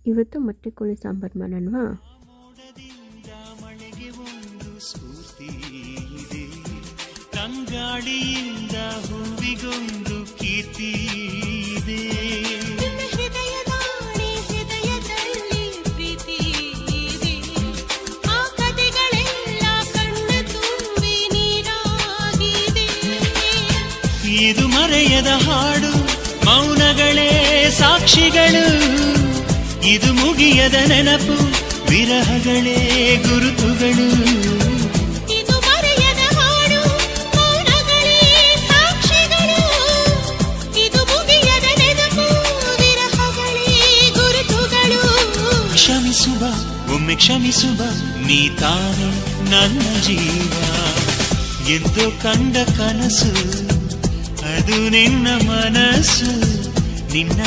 ಇವತ್ತು ಮೊಟ್ಟೆ ಕೋಳಿ ಸಾಂಬಾರು ಮಾಡೋಣವಾ? ಮಳೆಗೆ ಒಂದು ಸ್ಫೂರ್ತಿ ಇದೆ, ತಂಗಾಳಿಯಿಂದ ಹೂವಿಗೊಂದು ಕೀರ್ತಿ ಇದೆ. ಹೃದಯದಲ್ಲಿ ಪ್ರೀತಿ ಇದೆ, ಆ ಕಥೆಗಳೆಲ್ಲ ಕಣ್ಣ ತುಂಬಿ ನೀರಾಗಿದೆ. ಇದು ಮರೆಯದ ಹಾಡು, ಮೌನಗಳೇ ಸಾಕ್ಷಿಗಳು. ಇದು ಮುಗಿಯದ ನೆನಪು, ವಿರಹಗಳೇ ಗುರುತುಗಳು. ಇದು ಮರೆಯದ ಹಾಡು, ಮೌನಗಳೇ ಸಾಕ್ಷಿಗಳು. ಇದು ಮುಗಿಯದ ನೆನಪು, ವಿರಹಗಳೇ ಗುರುತುಗಳು. ಕ್ಷಮಿಸುವ, ಒಮ್ಮೆ ಕ್ಷಮಿಸುವ, ನೀ ತಾನೇ ನನ್ನ ಜೀವ. ಎಂದು ಕಂಡ ಕನಸು, ಅದು ನಿನ್ನ ಮನಸ್ಸು. ನಿನ್ನ